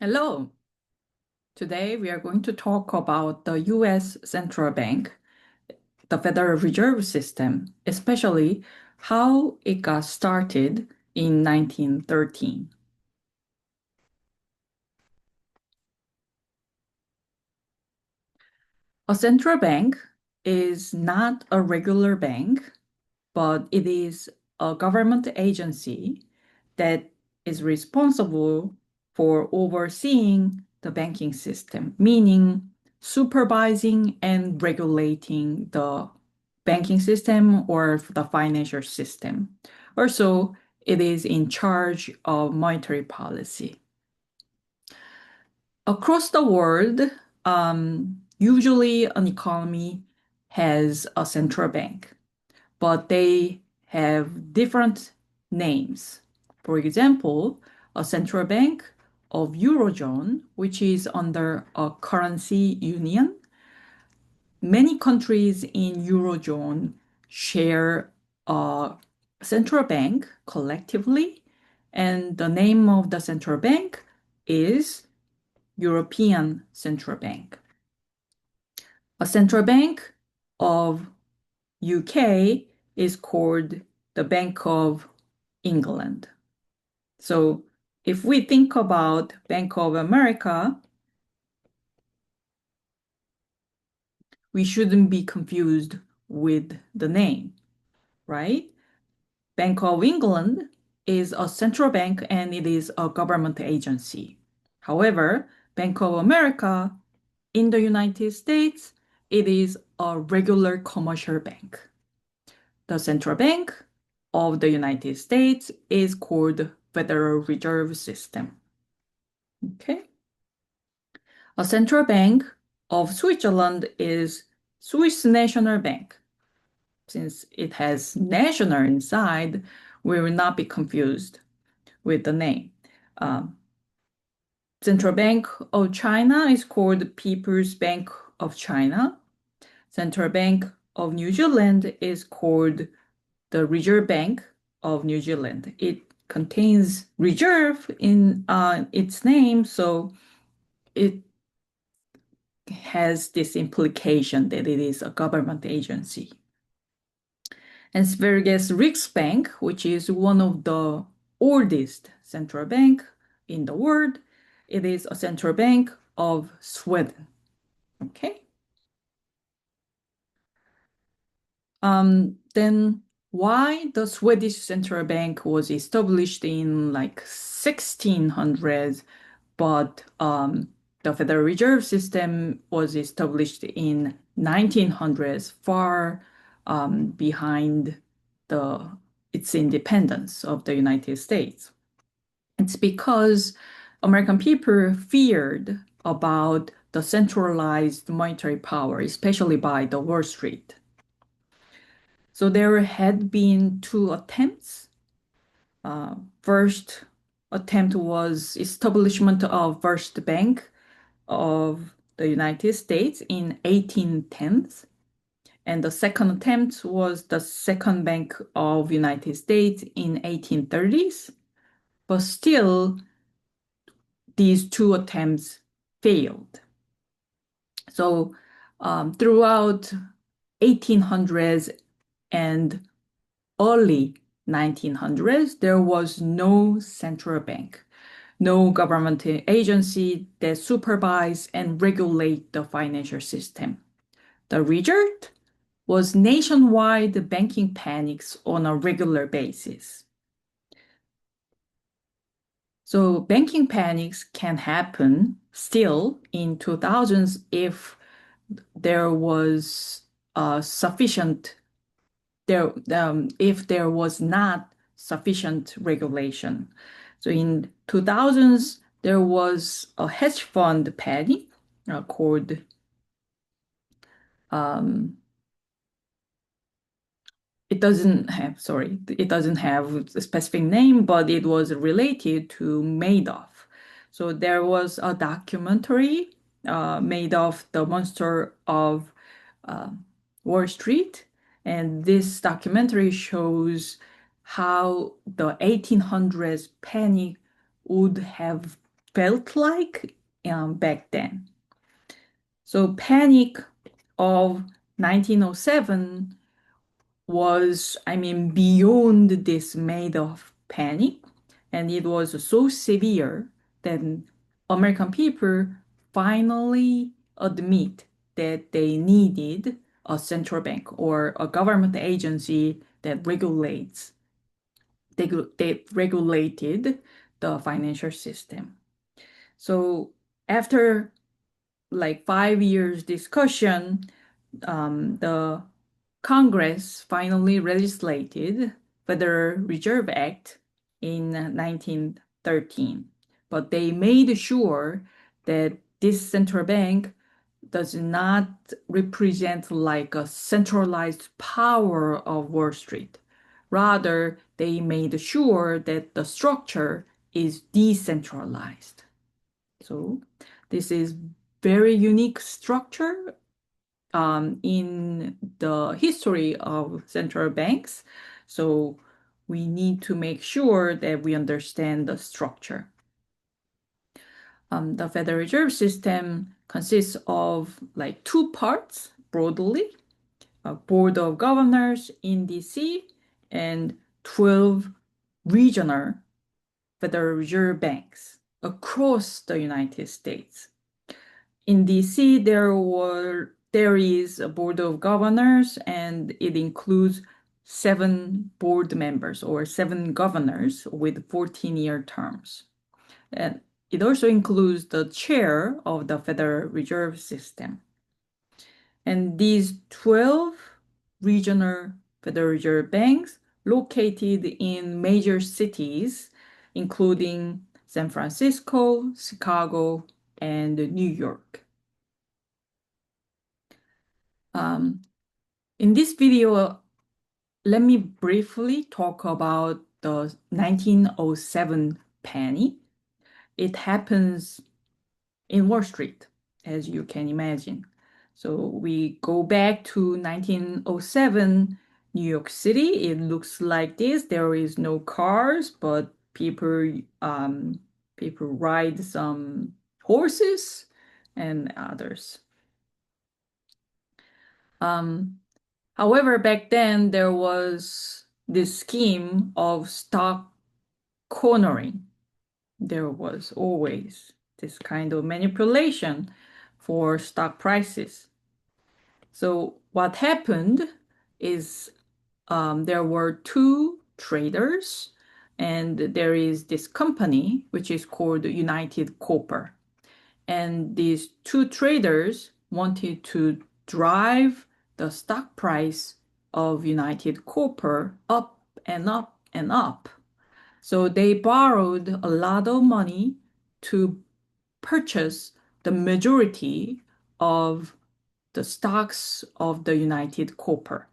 Hello. Today we are going to talk about the US Central Bank, the Federal Reserve System, especially how it got started in 1913. A central bank is not a regular bank, but it is a government agency that is responsible for overseeing the banking system, meaning supervising and regulating the banking system or the financial system. Also, it is in charge of monetary policy. Across the world, usually an economy has a central bank, but they have different names. For example, a central bank of Eurozone, which is under a currency union. Many countries in Eurozone share a central bank collectively, and the name of the central bank is European Central Bank. A central bank of UK is called the Bank of England. So if we think about Bank of America, we shouldn't be confused with the name, right? Bank of England is a central bank and it is a government agency. However, Bank of America in the United States, it is a regular commercial bank. The central bank of the United States is called Federal Reserve System. Okay. A central bank of Switzerland is Swiss National Bank. Since it has national inside, we will not be confused with the name. Central Bank of China is called People's Bank of China. Central Bank of New Zealand is called the Reserve Bank of New Zealand. It contains reserve in its name, so it has this implication that it is a government agency. And Sveriges Riksbank, which is one of the oldest central bank in the world, it is a central bank of Sweden. Okay. Then why the Swedish central bank was established in like 1600s, but the Federal Reserve System was established in 1900s, far behind its independence of the United States. It's because American people feared about the centralized monetary power, especially by the Wall Street. So there had been two attempts. First attempt was establishment of First Bank of the United States in 1810. And the second attempt was the Second Bank of United States in 1830s. But still, these two attempts failed. So throughout 1800s and early 1900s, there was no central bank, no government agency that supervise and regulate the financial system. The result was nationwide banking panics on a regular basis. So banking panics can happen still in 2000s if there was sufficient if there was not sufficient regulation. So in 2000s, there was a hedge fund panic called um, it doesn't have a specific name, but it was related to Madoff. So there was a documentary Madoff, the Monster of uh, Wall Street, and this documentary shows how the 1800s panic would have felt like back then. So Panic of 1907 was, beyond this made of panic, and it was so severe that American people finally admit that they needed a central bank or a government agency that they regulated the financial system. So after like 5 years discussion, the Congress finally legislated Federal Reserve Act in 1913, but they made sure that this central bank does not represent like a centralized power of Wall Street. Rather, they made sure that the structure is decentralized. So this is very unique structure in the history of central banks. So we need to make sure that we understand the structure. The Federal Reserve System consists of like two parts broadly, a Board of Governors in DC and 12 regional Federal Reserve banks across the United States. In DC, there is a board of governors, and it includes 7 board members or 7 governors with 14-year terms. And it also includes the chair of the Federal Reserve System. And these 12 regional Federal Reserve banks located in major cities, including San Francisco, Chicago, and New York. In this video, let me briefly talk about the 1907 panic. It happens in Wall Street, as you can imagine. So we go back to 1907, New York City. It looks like this. There is no cars, but people ride some horses and others. However, back then there was this scheme of stock cornering. There was always this kind of manipulation for stock prices. So what happened is there were 2 traders, and there is this company which is called United Copper. And these 2 traders wanted to drive the stock price of United Copper up and up and up. So they borrowed a lot of money to purchase the majority of the stocks of the United Copper.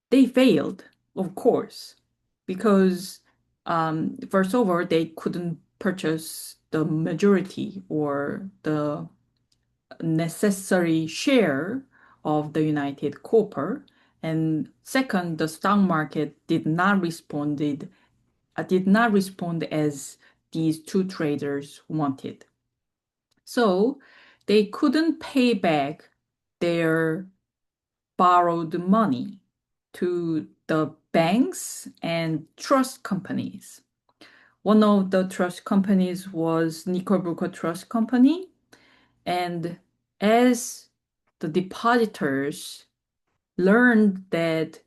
They failed, of course, because first of all, they couldn't purchase the majority or the necessary share of the United Copper. And second, the stock market did not respond as these 2 traders wanted. So they couldn't pay back their borrowed money to the banks and trust companies. One of the trust companies was Knickerbocker Trust Company. And as the depositors learned that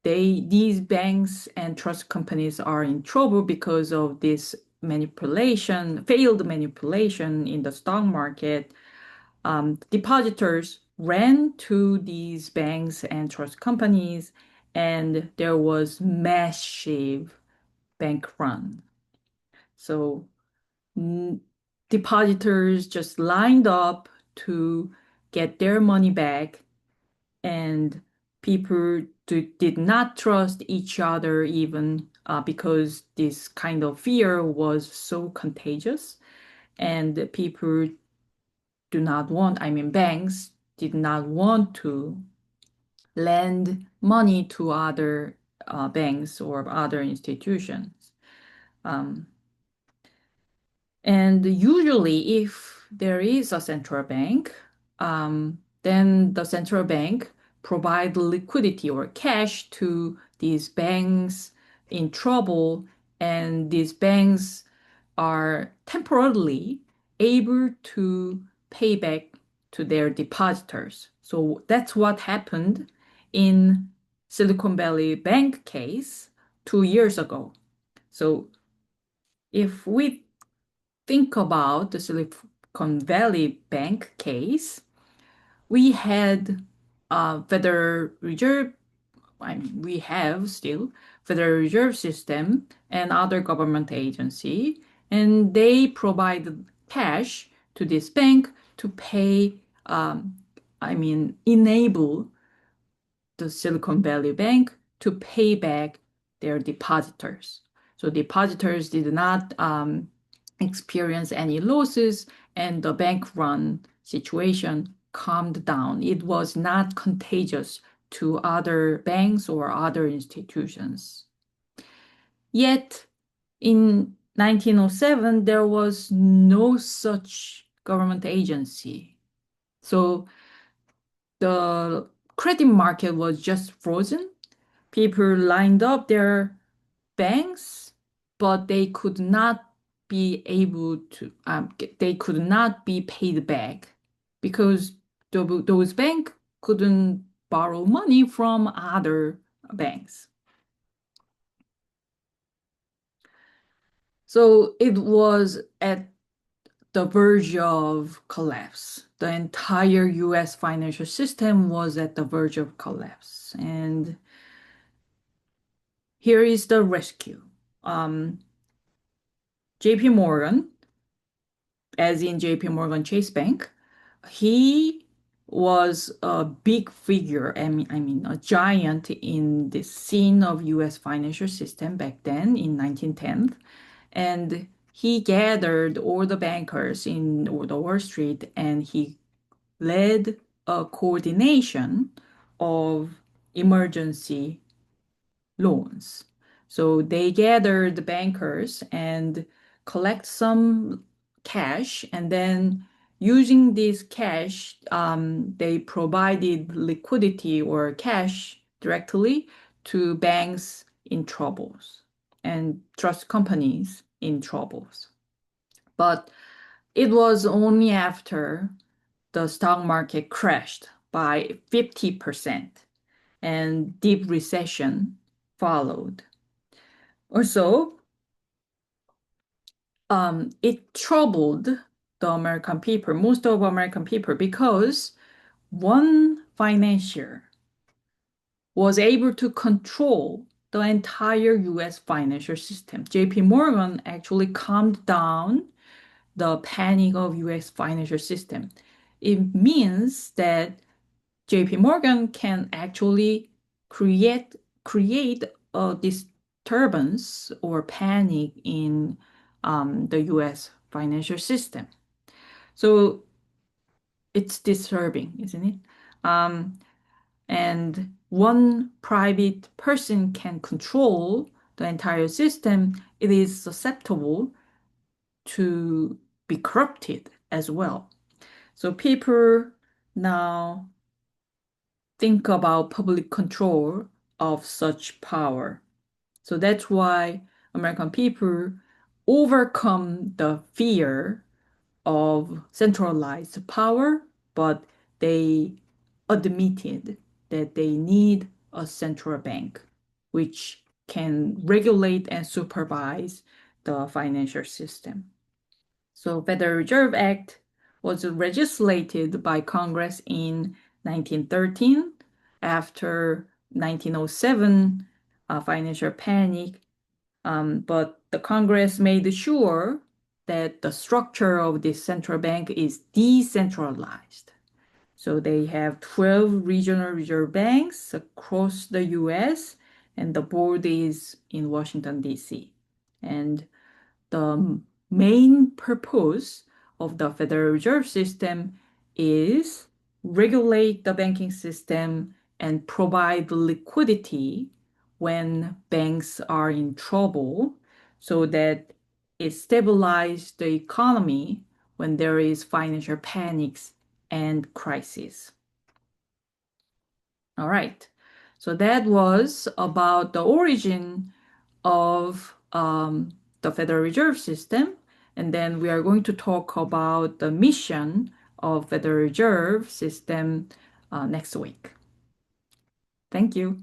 these banks and trust companies are in trouble because of this failed manipulation in the stock market, depositors ran to these banks and trust companies, and there was massive bank run. So depositors just lined up to get their money back, and people did not trust each other even because this kind of fear was so contagious, and people banks did not want to lend money to other banks or other institutions. And usually, if there is a central bank, then the central bank provide liquidity or cash to these banks in trouble, and these banks are temporarily able to pay back to their depositors. So that's what happened in Silicon Valley Bank case 2 years ago. So if we think about the Silicon Valley Bank case, we had Federal Reserve, I mean, we have still Federal Reserve System and other government agency, and they provide cash to this bank to pay, enable the Silicon Valley Bank to pay back their depositors. So depositors did not experience any losses, and the bank run situation calmed down. It was not contagious to other banks or other institutions. Yet in 1907, there was no such government agency. So the credit market was just frozen. People lined up their banks, but they could not be able to, they could not be paid back because those banks couldn't borrow money from other banks. So it was at the verge of collapse. The entire US financial system was at the verge of collapse. And here is the rescue. JP Morgan, as in JP Morgan Chase Bank, he was a big figure, a giant in the scene of US financial system back then in 1910. And he gathered all the bankers in the Wall Street and he led a coordination of emergency loans. So they gathered the bankers and collect some cash, and then using this cash, they provided liquidity or cash directly to banks in troubles and trust companies in troubles. But it was only after the stock market crashed by 50% and deep recession followed. Also, it troubled the American people, most of American people, because one financier was able to control the entire US financial system. JP Morgan actually calmed down the panic of US financial system. It means that JP Morgan can actually create a disturbance or panic in the US financial system. So it's disturbing, isn't it? Um, and one private person can control the entire system, it is susceptible to be corrupted as well. So people now think about public control of such power. So that's why American people overcome the fear of centralized power, but they admitted that they need a central bank which can regulate and supervise the financial system. So Federal Reserve Act was legislated by Congress in 1913 after 1907 financial panic. But the Congress made sure that the structure of this central bank is decentralized. So they have 12 regional reserve banks across the US, and the board is in Washington, D.C. And the main purpose of the Federal Reserve System is regulate the banking system and provide liquidity when banks are in trouble so that it stabilizes the economy when there is financial panics and crisis. All right. So that was about the origin of the Federal Reserve System. And then we are going to talk about the mission of Federal Reserve System next week. Thank you.